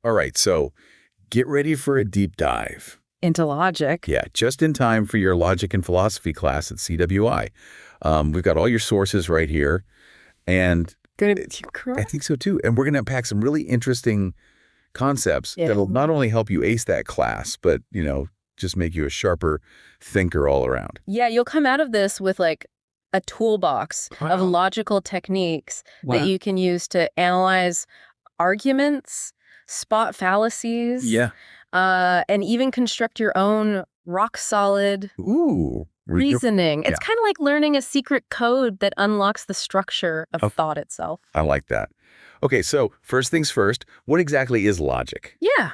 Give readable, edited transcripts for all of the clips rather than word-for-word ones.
All right, so get ready for a deep dive. Into logic. Yeah, just in time for your logic and philosophy class at CWI. We've got all your sources right here. And I think so too. And we're going to unpack some really interesting concepts that'll not only help you ace that class, but, just make you a sharper thinker all around. Yeah, you'll come out of this with like a toolbox of logical techniques that you can use to analyze arguments, spot fallacies, and even construct your own rock-solid reasoning. It's kind of like learning a secret code that unlocks the structure of thought itself. I like that. Okay, so first things first, what exactly is logic? Yeah,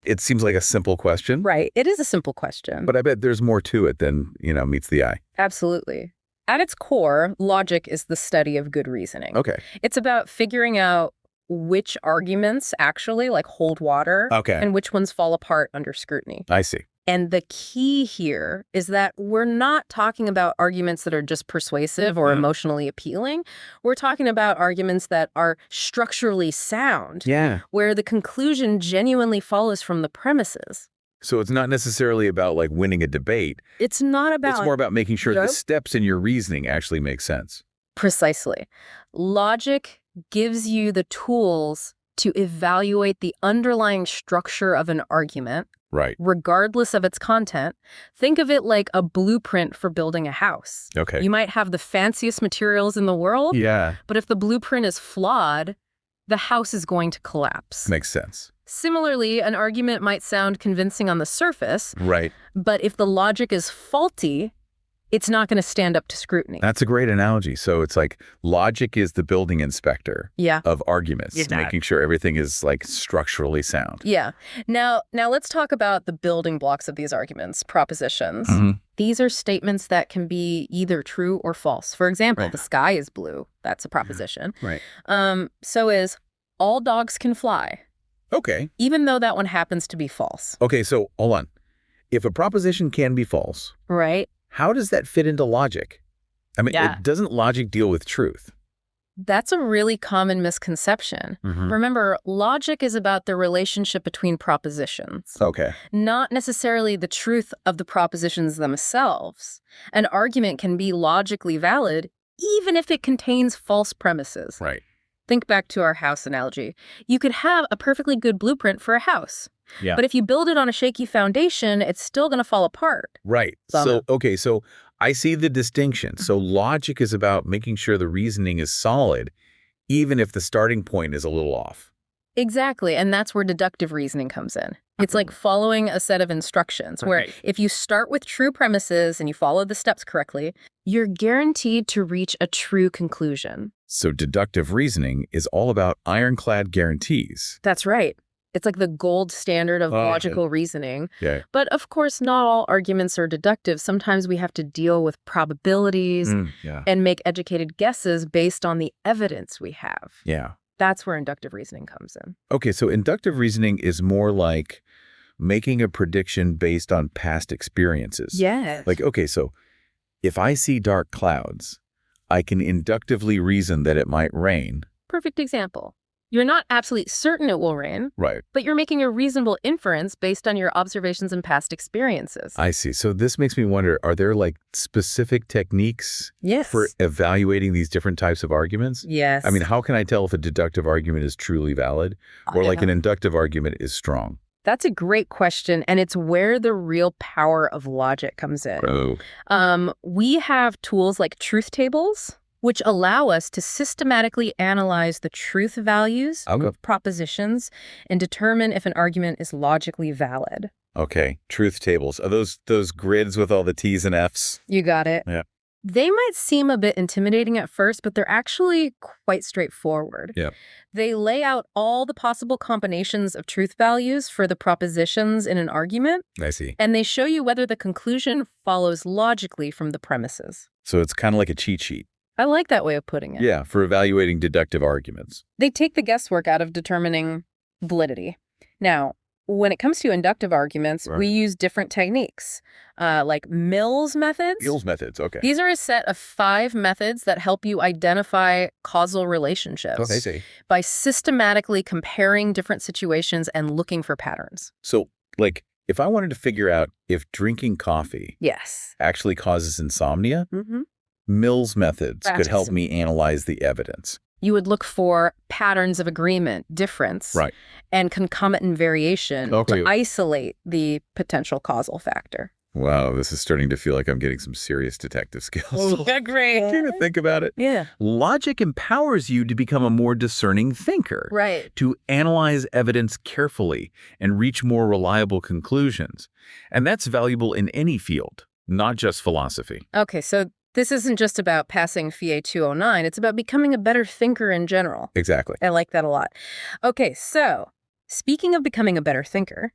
It seems like a simple question. Right. It is a simple question. But I bet there's more to it than, meets the eye. Absolutely. At its core, logic is the study of good reasoning. Okay. It's about figuring out which arguments actually hold water and which ones fall apart under scrutiny. I see. And the key here is that we're not talking about arguments that are just persuasive or emotionally appealing. We're talking about arguments that are structurally sound, where the conclusion genuinely follows from the premises. So it's not necessarily about winning a debate. It's not about... It's more about making sure the steps in your reasoning actually make sense. Precisely. Logic gives you the tools to evaluate the underlying structure of an argument, regardless of its content. Think of it like a blueprint for building a house. Okay. You might have the fanciest materials in the world, but if the blueprint is flawed, the house is going to collapse. Makes sense. Similarly, an argument might sound convincing on the surface, but if the logic is faulty, it's not going to stand up to scrutiny. That's a great analogy. So it's like logic is the building inspector of arguments, making sure everything is structurally sound. Yeah. Now let's talk about the building blocks of these arguments, propositions. These are statements that can be either true or false. For example, the sky is blue. That's a proposition. So is all dogs can fly. Okay. Even though that one happens to be false. Okay, so hold on. If a proposition can be false, how does that fit into logic? I mean, doesn't logic deal with truth? That's a really common misconception. Remember, logic is about the relationship between propositions. Not necessarily the truth of the propositions themselves. An argument can be logically valid even if it contains false premises. Think back to our house analogy. You could have a perfectly good blueprint for a house. But if you build it on a shaky foundation, it's still going to fall apart. So I see the distinction. So logic is about making sure the reasoning is solid, even if the starting point is a little off. Exactly. And that's where deductive reasoning comes in. It's like following a set of instructions where if you start with true premises and you follow the steps correctly, you're guaranteed to reach a true conclusion. So deductive reasoning is all about ironclad guarantees. That's right. It's like the gold standard of logical reasoning. But of course, not all arguments are deductive. Sometimes we have to deal with probabilities and make educated guesses based on the evidence we have. That's where inductive reasoning comes in. Okay, so inductive reasoning is more like making a prediction based on past experiences. Okay, so if I see dark clouds, I can inductively reason that it might rain. Perfect example. You're not absolutely certain it will rain, but you're making a reasonable inference based on your observations and past experiences. I see. So this makes me wonder, are there specific techniques for evaluating these different types of arguments? I mean, how can I tell if a deductive argument is truly valid or an inductive argument is strong? That's a great question, and it's where the real power of logic comes in. We have tools like truth tables, which allow us to systematically analyze the truth values of propositions and determine if an argument is logically valid. Okay, truth tables. Are those grids with all the T's and F's? You got it. They might seem a bit intimidating at first, but they're actually quite straightforward. They lay out all the possible combinations of truth values for the propositions in an argument. I see. And they show you whether the conclusion follows logically from the premises. So it's kind of like a cheat sheet. I like that way of putting it. Yeah, for evaluating deductive arguments. They take the guesswork out of determining validity. Now, when it comes to inductive arguments, we use different techniques, like Mills methods. Mills methods, okay. These are a set of 5 methods that help you identify causal relationships. Oh, I see. By systematically comparing different situations and looking for patterns. So, like, if I wanted to figure out if drinking coffee actually causes insomnia, Mills methods could help me analyze the evidence. You would look for patterns of agreement, difference, and concomitant variation to isolate the potential causal factor. Wow, this is starting to feel like I'm getting some serious detective skills. Great. Trying to think about it. Yeah. Logic empowers you to become a more discerning thinker. Right. To analyze evidence carefully and reach more reliable conclusions. And that's valuable in any field, not just philosophy. Okay, so this isn't just about passing FIE 209. It's about becoming a better thinker in general. Exactly. I like that a lot. Okay, so speaking of becoming a better thinker,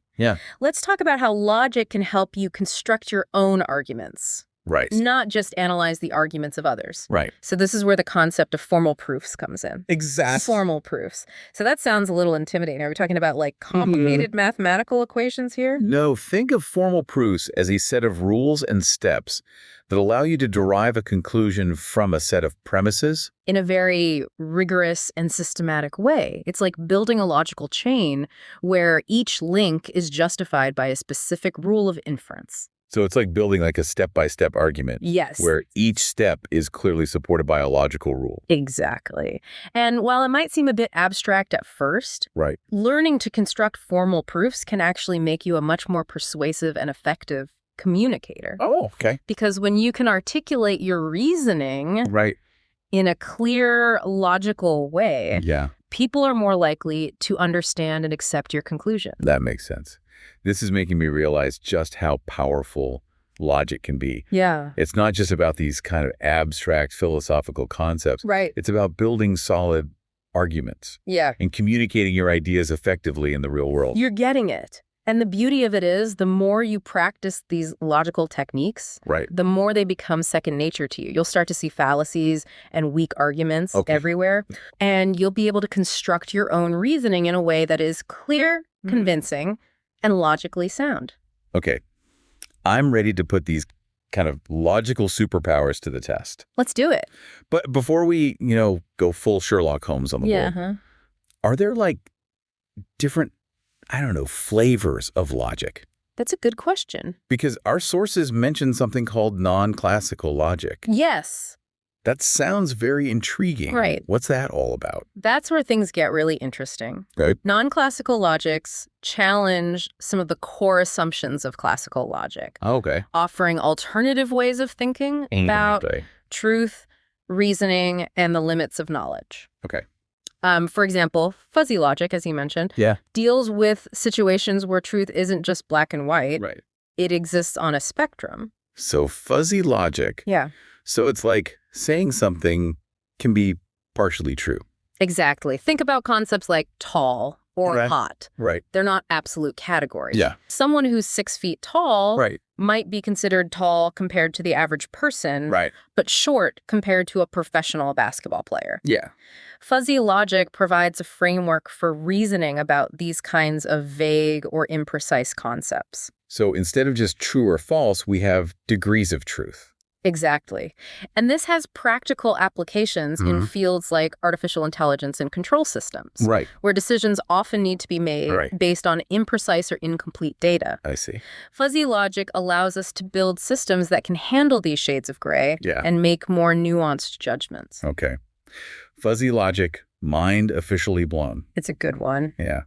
let's talk about how logic can help you construct your own arguments. Right. Not just analyze the arguments of others. Right. So this is where the concept of formal proofs comes in. Exactly. Formal proofs. So that sounds a little intimidating. Are we talking about like complicated mathematical equations here? No, think of formal proofs as a set of rules and steps that allow you to derive a conclusion from a set of premises. In a very rigorous and systematic way. It's like building a logical chain where each link is justified by a specific rule of inference. So it's like building like a step-by-step argument. Yes. Where each step is clearly supported by a logical rule. Exactly. And while it might seem a bit abstract at first, learning to construct formal proofs can actually make you a much more persuasive and effective communicator. Oh, okay. Because when you can articulate your reasoning in a clear, logical way, people are more likely to understand and accept your conclusion. That makes sense. This is making me realize just how powerful logic can be. Yeah. It's not just about these kind of abstract philosophical concepts. Right. It's about building solid arguments. Yeah. And communicating your ideas effectively in the real world. You're getting it. And the beauty of it is, the more you practice these logical techniques, the more they become second nature to you. You'll start to see fallacies and weak arguments everywhere, and you'll be able to construct your own reasoning in a way that is clear, convincing, and logically sound. Okay. I'm ready to put these kind of logical superpowers to the test. Let's do it. But before we, go full Sherlock Holmes on the board, are there like different flavors of logic? That's a good question. Because our sources mention something called non-classical logic. Yes. That sounds very intriguing. Right. What's that all about? That's where things get really interesting. Right. Non-classical logics challenge some of the core assumptions of classical logic. Okay. Offering alternative ways of thinking about truth, reasoning, and the limits of knowledge. Okay. For example, fuzzy logic, as you mentioned, deals with situations where truth isn't just black and white. Right. It exists on a spectrum. So fuzzy logic. Yeah. So it's like saying something can be partially true. Exactly. Think about concepts like tall or hot. Right. They're not absolute categories. Yeah. Someone who's 6 feet tall might be considered tall compared to the average person, but short compared to a professional basketball player. Yeah. Fuzzy logic provides a framework for reasoning about these kinds of vague or imprecise concepts. So instead of just true or false, we have degrees of truth. Exactly. And this has practical applications in fields like artificial intelligence and control systems, where decisions often need to be made based on imprecise or incomplete data. I see. Fuzzy logic allows us to build systems that can handle these shades of gray and make more nuanced judgments. Okay. Fuzzy logic, mind officially blown. It's a good one. Yeah.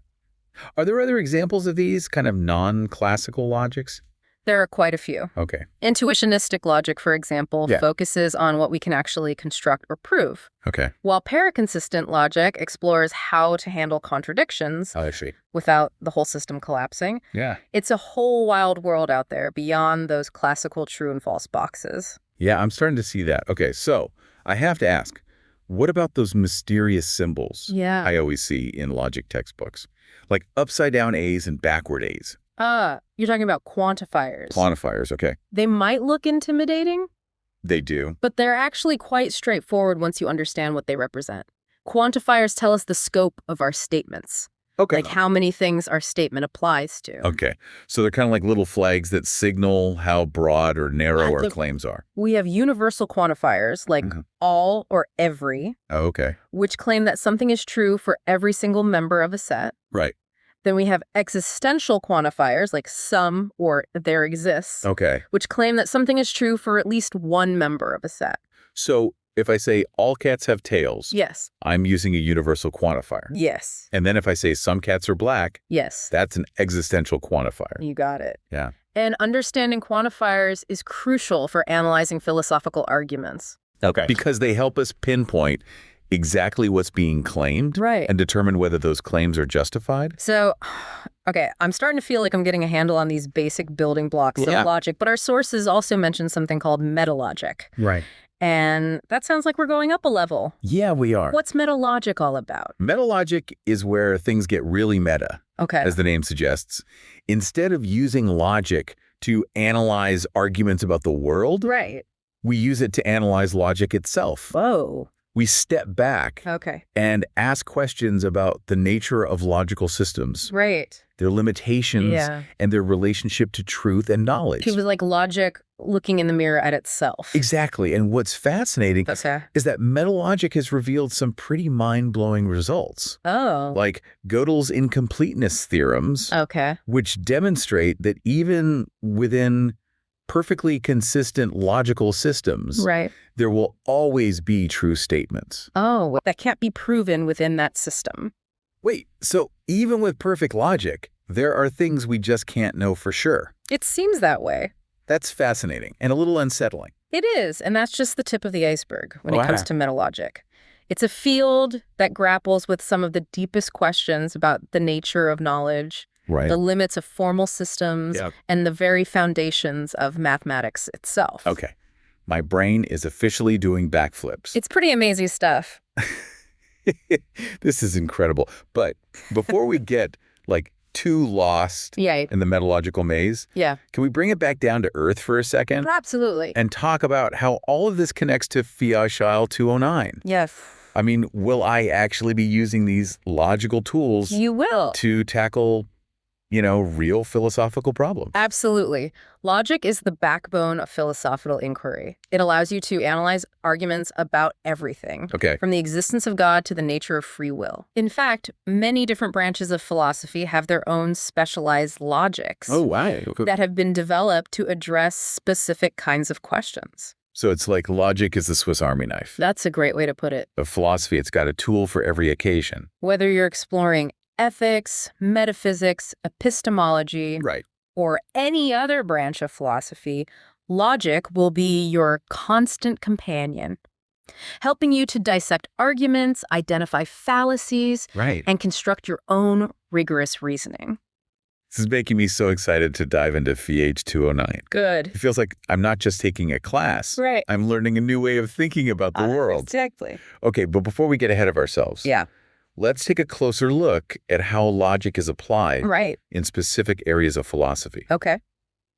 Are there other examples of these kind of non-classical logics? There are quite a few. Okay. Intuitionistic logic, for example, focuses on what we can actually construct or prove. Okay. While paraconsistent logic explores how to handle contradictions without the whole system collapsing. Yeah. It's a whole wild world out there beyond those classical true and false boxes. Yeah, I'm starting to see that. Okay, so I have to ask, what about those mysterious symbols I always see in logic textbooks? Like upside down A's and backward A's. You're talking about quantifiers. Quantifiers, okay. They might look intimidating. They do. But they're actually quite straightforward once you understand what they represent. Quantifiers tell us the scope of our statements. Okay. Like how many things our statement applies to. Okay. So they're kind of like little flags that signal how broad or narrow our claims are. We have universal quantifiers like all or every. Oh, okay. Which claim that something is true for every single member of a set. Right. Then we have existential quantifiers like some or there exists. Okay. Which claim that something is true for at least one member of a set. So if I say all cats have tails, yes, I'm using a universal quantifier. Yes. And then if I say some cats are black, yes, that's an existential quantifier. You got it. Yeah. And understanding quantifiers is crucial for analyzing philosophical arguments. Okay. Because they help us pinpoint exactly what's being claimed and determine whether those claims are justified. So, okay, I'm starting to feel like I'm getting a handle on these basic building blocks of logic, but our sources also mention something called metalogic. Right. And that sounds like we're going up a level. Yeah, we are. What's metalogic all about? Metalogic is where things get really meta, as the name suggests. Instead of using logic to analyze arguments about the world, we use it to analyze logic itself. Whoa. We step back and ask questions about the nature of logical systems, their limitations, and their relationship to truth and knowledge. It was like logic looking in the mirror at itself. Exactly. And what's fascinating is that metalogic has revealed some pretty mind-blowing results. Oh. Like Gödel's incompleteness theorems, which demonstrate that even within perfectly consistent logical systems, there will always be true statements. Oh, that can't be proven within that system. Wait, so even with perfect logic, there are things we just can't know for sure. It seems that way. That's fascinating and a little unsettling. It is, and that's just the tip of the iceberg when it comes to metalogic. It's a field that grapples with some of the deepest questions about the nature of knowledge, the limits of formal systems, and the very foundations of mathematics itself. Okay. My brain is officially doing backflips. It's pretty amazing stuff. This is incredible. But before we get, like, too lost in the metalogical maze, can we bring it back down to earth for a second? Absolutely. And talk about how all of this connects to Fallacies 209. Yes. I mean, will I actually be using these logical tools to tackle real philosophical problems? Absolutely. Logic is the backbone of philosophical inquiry. It allows you to analyze arguments about everything, from the existence of God to the nature of free will. In fact, many different branches of philosophy have their own specialized logics that have been developed to address specific kinds of questions. So it's like logic is the Swiss Army knife. That's a great way to put it. Of philosophy, it's got a tool for every occasion. Whether you're exploring ethics, metaphysics, epistemology, or any other branch of philosophy, logic will be your constant companion, helping you to dissect arguments, identify fallacies, and construct your own rigorous reasoning. This is making me so excited to dive into FH 209. Good. It feels like I'm not just taking a class. I'm learning a new way of thinking about the world. Exactly. Okay, but before we get ahead of ourselves. Let's take a closer look at how logic is applied in specific areas of philosophy.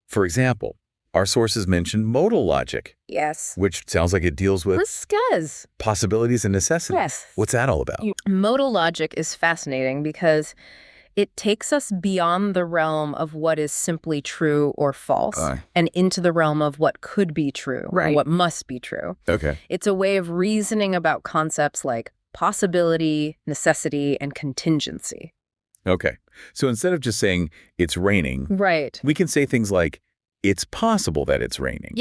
For example, our sources mention modal logic. Which sounds like it deals with possibilities and necessity. What's that all about? Modal logic is fascinating because it takes us beyond the realm of what is simply true or false and into the realm of what could be true or what must be true. It's a way of reasoning about concepts like possibility, necessity, and contingency. So instead of just saying it's raining, we can say things like, it's possible that it's raining.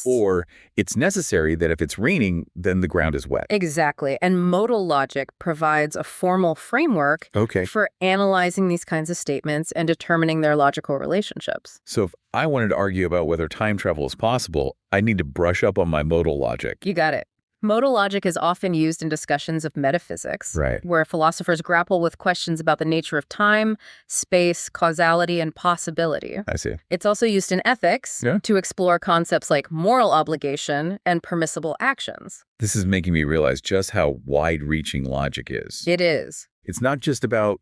Or it's necessary that if it's raining, then the ground is wet. Exactly. And modal logic provides a formal framework for analyzing these kinds of statements and determining their logical relationships. So if I wanted to argue about whether time travel is possible, I need to brush up on my modal logic. You got it. Modal logic is often used in discussions of metaphysics, where philosophers grapple with questions about the nature of time, space, causality, and possibility. I see. It's also used in ethics to explore concepts like moral obligation and permissible actions. This is making me realize just how wide-reaching logic is. It is. It's not just about,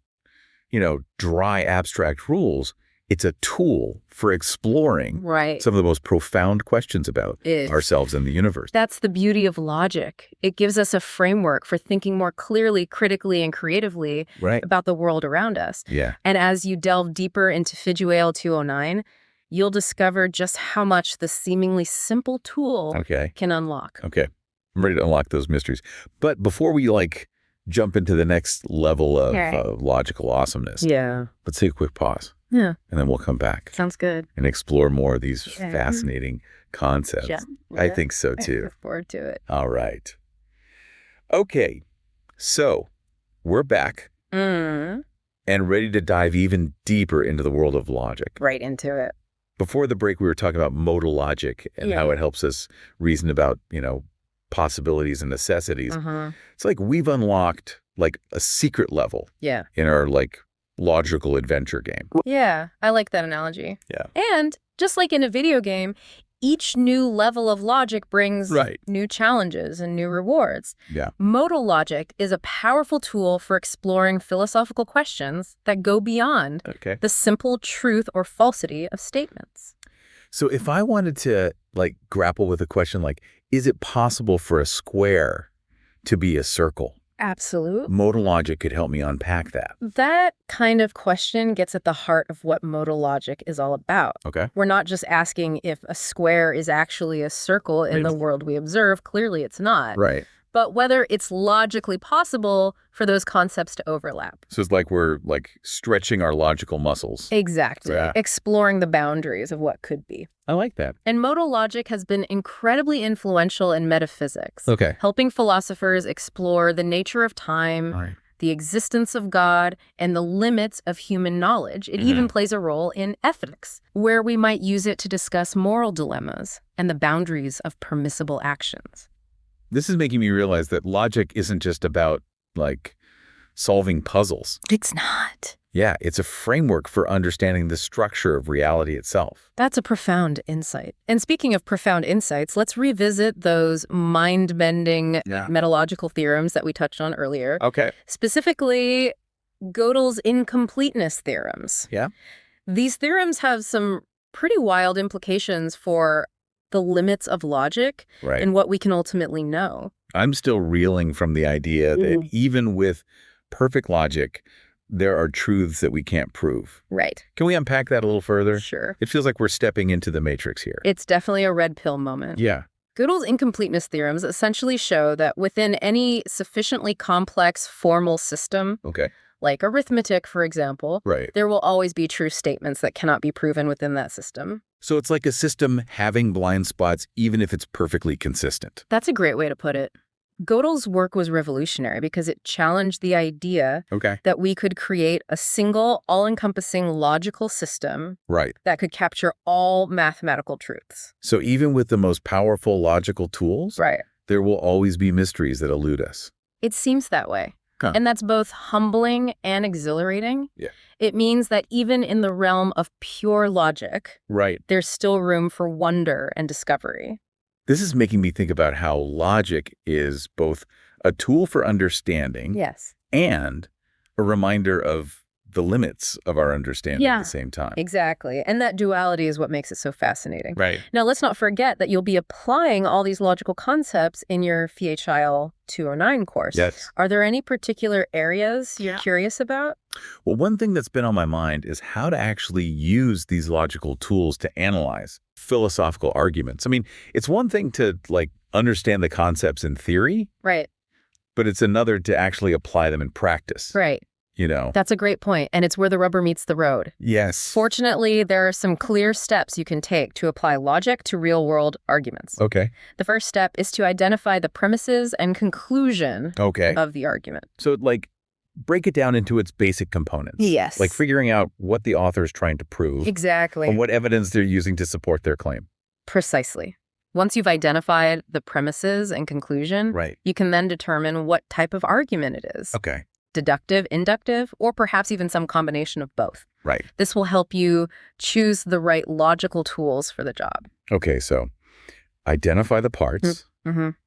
dry abstract rules. it's a tool for exploring some of the most profound questions about ourselves and the universe. That's the beauty of logic. It gives us a framework for thinking more clearly, critically, and creatively about the world around us. Yeah. And as you delve deeper into FIGUAL 209, you'll discover just how much the seemingly simple tool can unlock. Okay. I'm ready to unlock those mysteries. But before we, jump into the next level of logical awesomeness, let's take a quick pause. Yeah. And then we'll come back. Sounds good. And explore more of these fascinating concepts. Yeah. I think so, too. I look forward to it. All right. Okay. So we're back and ready to dive even deeper into the world of logic. Right into it. Before the break, we were talking about modal logic and how it helps us reason about, possibilities and necessities. It's like we've unlocked a secret level in our logical adventure game. Yeah, I like that analogy. Yeah. And just like in a video game, each new level of logic brings new challenges and new rewards. Yeah. Modal logic is a powerful tool for exploring philosophical questions that go beyond the simple truth or falsity of statements. So if I wanted to grapple with a question is it possible for a square to be a circle? Absolutely. Modal logic could help me unpack that. That kind of question gets at the heart of what modal logic is all about. Okay. We're not just asking if a square is actually a circle in the world we observe. Clearly it's not. Right. But whether it's logically possible for those concepts to overlap. So it's like we're stretching our logical muscles. Exactly. Yeah. Exploring the boundaries of what could be. I like that. And modal logic has been incredibly influential in metaphysics. Okay. Helping philosophers explore the nature of time, the existence of God, and the limits of human knowledge. It even plays a role in ethics, where we might use it to discuss moral dilemmas and the boundaries of permissible actions. This is making me realize that logic isn't just about, solving puzzles. It's not. Yeah, it's a framework for understanding the structure of reality itself. That's a profound insight. And speaking of profound insights, let's revisit those mind-bending metalogical theorems that we touched on earlier. Okay. Specifically, Gödel's incompleteness theorems. Yeah. These theorems have some pretty wild implications for the limits of logic and what we can ultimately know. I'm still reeling from the idea that even with perfect logic, there are truths that we can't prove. Right. Can we unpack that a little further? Sure. It feels like we're stepping into the matrix here. It's definitely a red pill moment. Yeah. Gödel's incompleteness theorems essentially show that within any sufficiently complex formal system, like arithmetic, for example, there will always be true statements that cannot be proven within that system. So it's like a system having blind spots, even if it's perfectly consistent. That's a great way to put it. Gödel's work was revolutionary because it challenged the idea that we could create a single, all-encompassing logical system that could capture all mathematical truths. So even with the most powerful logical tools, there will always be mysteries that elude us. It seems that way. And that's both humbling and exhilarating. Yeah. It means that even in the realm of pure logic, there's still room for wonder and discovery. This is making me think about how logic is both a tool for understanding and a reminder of the limits of our understanding at the same time. Exactly. And that duality is what makes it so fascinating. Right. Now, let's not forget that you'll be applying all these logical concepts in your FIGUAL 209 course. Yes. Are there any particular areas you're curious about? Well, one thing that's been on my mind is how to actually use these logical tools to analyze philosophical arguments. I mean, it's one thing to, understand the concepts in theory. Right. But it's another to actually apply them in practice. Right. That's a great point, and it's where the rubber meets the road. Yes. Fortunately, there are some clear steps you can take to apply logic to real-world arguments. Okay. The first step is to identify the premises and conclusion of the argument. So, break it down into its basic components. Yes. Like figuring out what the author is trying to prove. Exactly. And what evidence they're using to support their claim. Precisely. Once you've identified the premises and conclusion, you can then determine what type of argument it is. Okay. Deductive, inductive, or perhaps even some combination of both. Right. This will help you choose the right logical tools for the job. Okay, so identify the parts,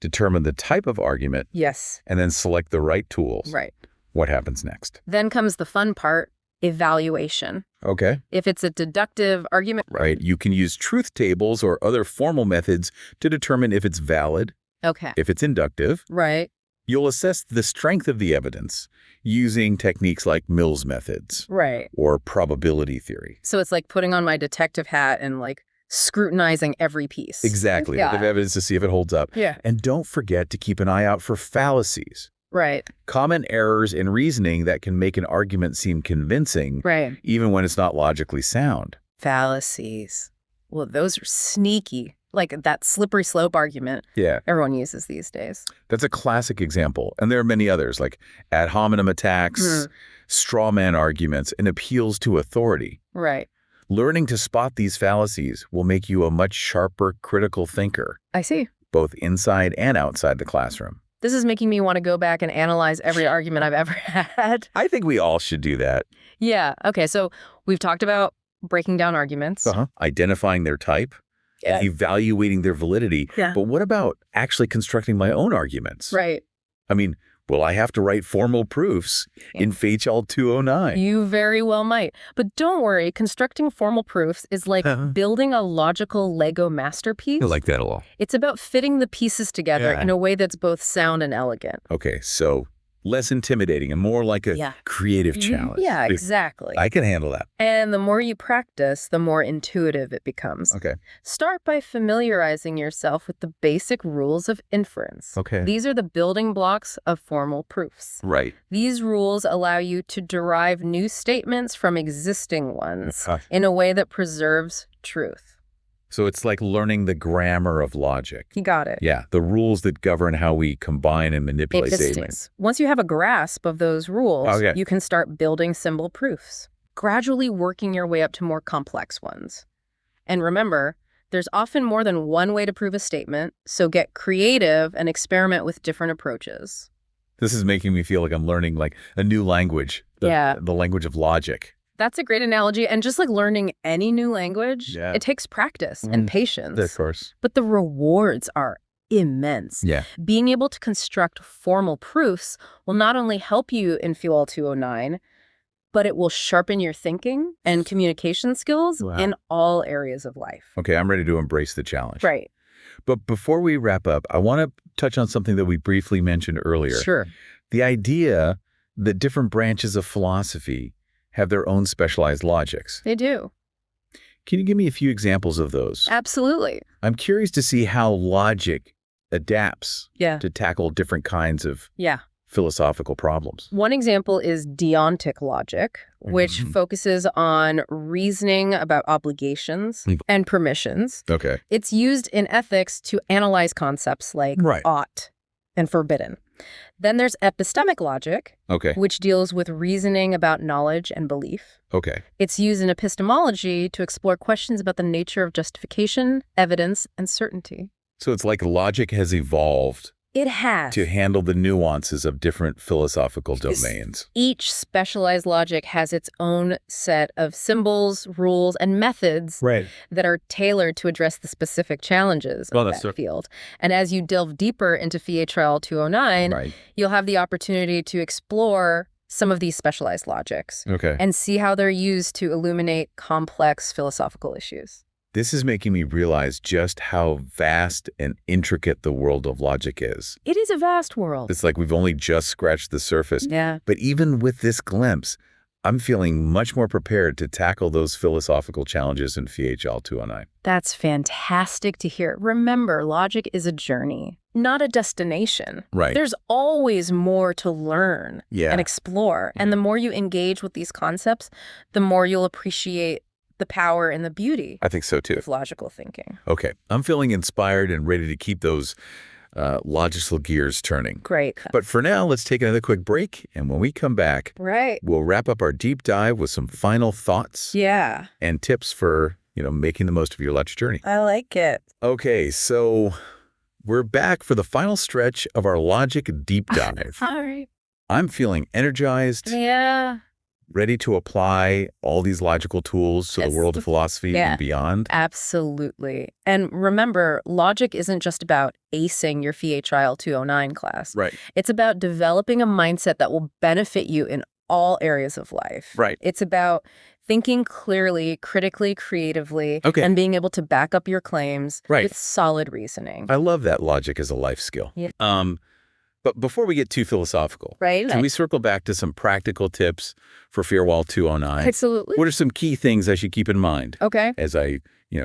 determine the type of argument, yes, and then select the right tools. Right. What happens next? Then comes the fun part, evaluation. Okay. If it's a deductive argument. Right. You can use truth tables or other formal methods to determine if it's valid. Okay. If it's inductive. Right. You'll assess the strength of the evidence using techniques like Mills methods. Right. Or probability theory. So it's like putting on my detective hat and like scrutinizing every piece. Exactly. Yeah. The evidence to see if it holds up. Yeah. And don't forget to keep an eye out for fallacies. Right. Common errors in reasoning that can make an argument seem convincing, right, even when it's not logically sound. Fallacies. Well, those are sneaky. Like that slippery slope argument. Yeah. Everyone uses these days. That's a classic example. And there are many others, like ad hominem attacks, straw man arguments, and appeals to authority. Right. Learning to spot these fallacies will make you a much sharper critical thinker. I see. Both inside and outside the classroom. This is making me want to go back and analyze every argument I've ever had. I think we all should do that. Yeah. Okay. So we've talked about breaking down arguments. Identifying their type. Yeah. Evaluating their validity. Yeah. But what about actually constructing my own arguments? Right. I mean, will I have to write formal proofs in FHL 209? You very well might. But don't worry, constructing formal proofs is like building a logical Lego masterpiece. I like that a lot. It's about fitting the pieces together in a way that's both sound and elegant. Okay, so less intimidating and more like a creative challenge. Yeah, exactly. I can handle that. And the more you practice, the more intuitive it becomes. Okay. Start by familiarizing yourself with the basic rules of inference. Okay. These are the building blocks of formal proofs. Right. These rules allow you to derive new statements from existing ones in a way that preserves truth. So it's like learning the grammar of logic. You got it. Yeah, the rules that govern how we combine and manipulate statements. Once you have a grasp of those rules, you can start building symbol proofs, gradually working your way up to more complex ones. And remember, there's often more than one way to prove a statement, so get creative and experiment with different approaches. This is making me feel like I'm learning like a new language, the language of logic. That's a great analogy. And just like learning any new language, it takes practice and patience. Of course. But the rewards are immense. Yeah. Being able to construct formal proofs will not only help you in FHL 209, but it will sharpen your thinking and communication skills in all areas of life. Okay, I'm ready to embrace the challenge. Right. But before we wrap up, I want to touch on something that we briefly mentioned earlier. Sure. The idea that different branches of philosophy have their own specialized logics. They do. Can you give me a few examples of those? Absolutely. I'm curious to see how logic adapts to tackle different kinds of philosophical problems. One example is deontic logic, which focuses on reasoning about obligations and permissions. Okay. It's used in ethics to analyze concepts like ought and forbidden. Then there's epistemic logic, which deals with reasoning about knowledge and belief. Okay. It's used in epistemology to explore questions about the nature of justification, evidence, and certainty. So it's like logic has evolved. It has. To handle the nuances of different philosophical domains. Each specialized logic has its own set of symbols, rules, and methods that are tailored to address the specific challenges of that field. And as you delve deeper into FHL 209, you'll have the opportunity to explore some of these specialized logics and see how they're used to illuminate complex philosophical issues. This is making me realize just how vast and intricate the world of logic is. It is a vast world. It's like we've only just scratched the surface. Yeah. But even with this glimpse, I'm feeling much more prepared to tackle those philosophical challenges in FHL 209. That's fantastic to hear. Remember, logic is a journey, not a destination. Right. There's always more to learn and explore. And the more you engage with these concepts, the more you'll appreciate the power and the beauty. I think so too. Of logical thinking. Okay. I'm feeling inspired and ready to keep those logical gears turning. Great. But for now, let's take another quick break. And when we come back, we'll wrap up our deep dive with some final thoughts and tips for, making the most of your logic journey. I like it. Okay. So we're back for the final stretch of our logic deep dive. All right. I'm feeling energized. Yeah. Ready to apply all these logical tools to the world of philosophy and beyond? Absolutely. And remember, logic isn't just about acing your FHL 209 class. Right. It's about developing a mindset that will benefit you in all areas of life. Right. It's about thinking clearly, critically, creatively, Okay. and being able to back up your claims Right. with solid reasoning. I love that logic as a life skill. Yeah. But before we get too philosophical, Right. Can we circle back to some practical tips for Firewall 209? Absolutely. What are some key things I should keep in mind Okay. as I,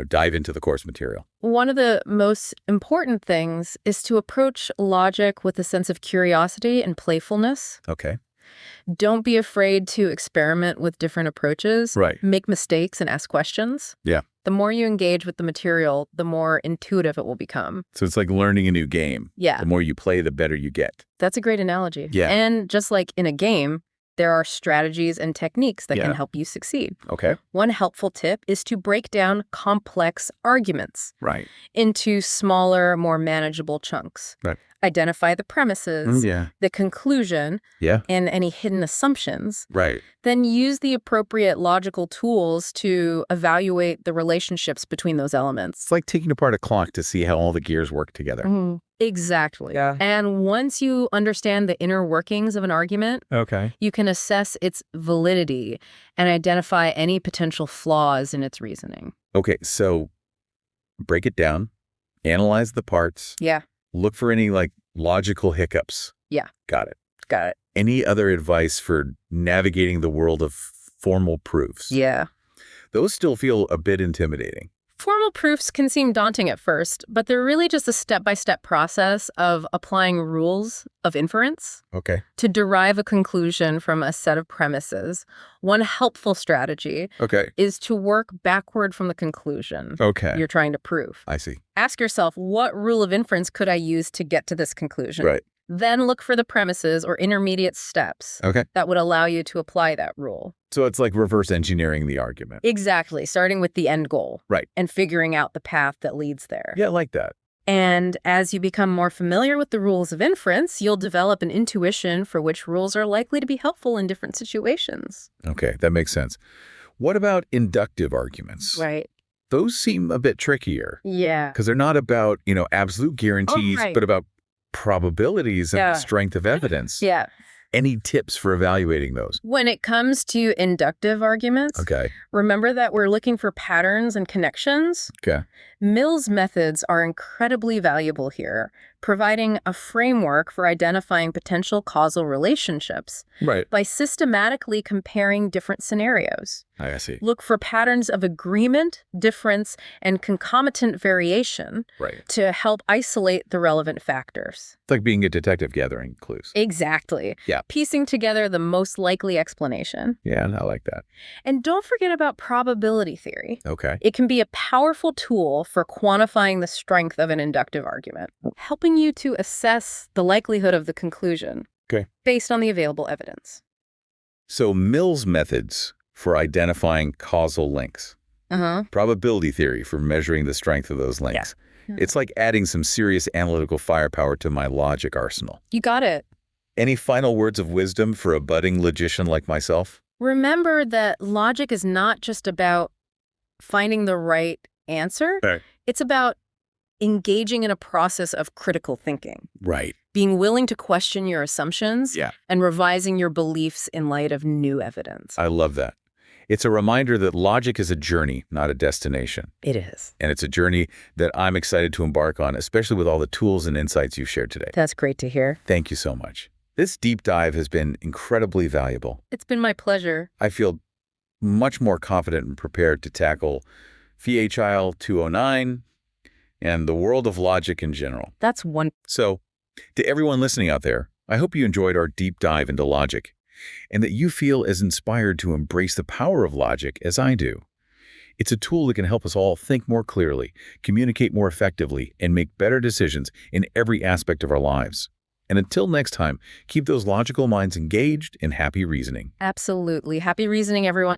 dive into the course material? One of the most important things is to approach logic with a sense of curiosity and playfulness. Okay. Don't be afraid to experiment with different approaches. Right. Make mistakes and ask questions. Yeah. The more you engage with the material, the more intuitive it will become. So it's like learning a new game. Yeah. The more you play, the better you get. That's a great analogy. Yeah. And just like in a game, there are strategies and techniques that Yeah. can help you succeed. Okay. One helpful tip is to break down complex arguments Right. into smaller, more manageable chunks. Right. Identify the premises, Yeah. the conclusion, Yeah. and any hidden assumptions. Right. Then use the appropriate logical tools to evaluate the relationships between those elements. It's like taking apart a clock to see how all the gears work together. Exactly. Yeah. And once you understand the inner workings of an argument, Okay. you can assess its validity and identify any potential flaws in its reasoning. Okay, so break it down, analyze the parts, Yeah. look for any logical hiccups. Yeah. Got it. Got it. Any other advice for navigating the world of formal proofs? Yeah. Those still feel a bit intimidating. Formal proofs can seem daunting at first, but they're really just a step-by-step process of applying rules of inference Okay. to derive a conclusion from a set of premises. One helpful strategy Okay. is to work backward from the conclusion Okay. you're trying to prove. I see. Ask yourself, what rule of inference could I use to get to this conclusion? Right. Then look for the premises or intermediate steps Okay. that would allow you to apply that rule. So it's like reverse engineering the argument. Exactly, starting with the end goal. Right. And figuring out the path that leads there. Yeah, I like that. And as you become more familiar with the rules of inference, you'll develop an intuition for which rules are likely to be helpful in different situations. Okay, that makes sense. What about inductive arguments? Right. Those seem a bit trickier Yeah. because they're not about, absolute guarantees, right. but about probabilities and Yeah. strength of evidence. Yeah. Any tips for evaluating those? When it comes to inductive arguments, Okay. remember that we're looking for patterns and connections. Okay. Mill's methods are incredibly valuable here, providing a framework for identifying potential causal relationships Right. by systematically comparing different scenarios. I see. Look for patterns of agreement, difference, and concomitant variation Right. to help isolate the relevant factors. It's like being a detective gathering clues. Exactly. Yeah. Piecing together the most likely explanation. Yeah, I like that. And don't forget about probability theory. Okay. It can be a powerful tool for quantifying the strength of an inductive argument, helping you to assess the likelihood of the conclusion based on the available evidence. So Mill's methods for identifying causal links. Probability theory for measuring the strength of those links. Yeah. It's like adding some serious analytical firepower to my logic arsenal. You got it. Any final words of wisdom for a budding logician like myself? Remember that logic is not just about finding the right answer. Right. It's about engaging in a process of critical thinking, Right. being willing to question your assumptions Yeah. and revising your beliefs in light of new evidence. I love that. It's a reminder that logic is a journey, not a destination. It is. And it's a journey that I'm excited to embark on, especially with all the tools and insights you've shared today. That's great to hear. Thank you so much. This deep dive has been incredibly valuable. It's been my pleasure. I feel much more confident and prepared to tackle FIHIL 209 and the world of logic in general. That's one. So, to everyone listening out there, I hope you enjoyed our deep dive into logic and that you feel as inspired to embrace the power of logic as I do. It's a tool that can help us all think more clearly, communicate more effectively, and make better decisions in every aspect of our lives. And until next time, keep those logical minds engaged in happy reasoning. Absolutely. Happy reasoning, everyone.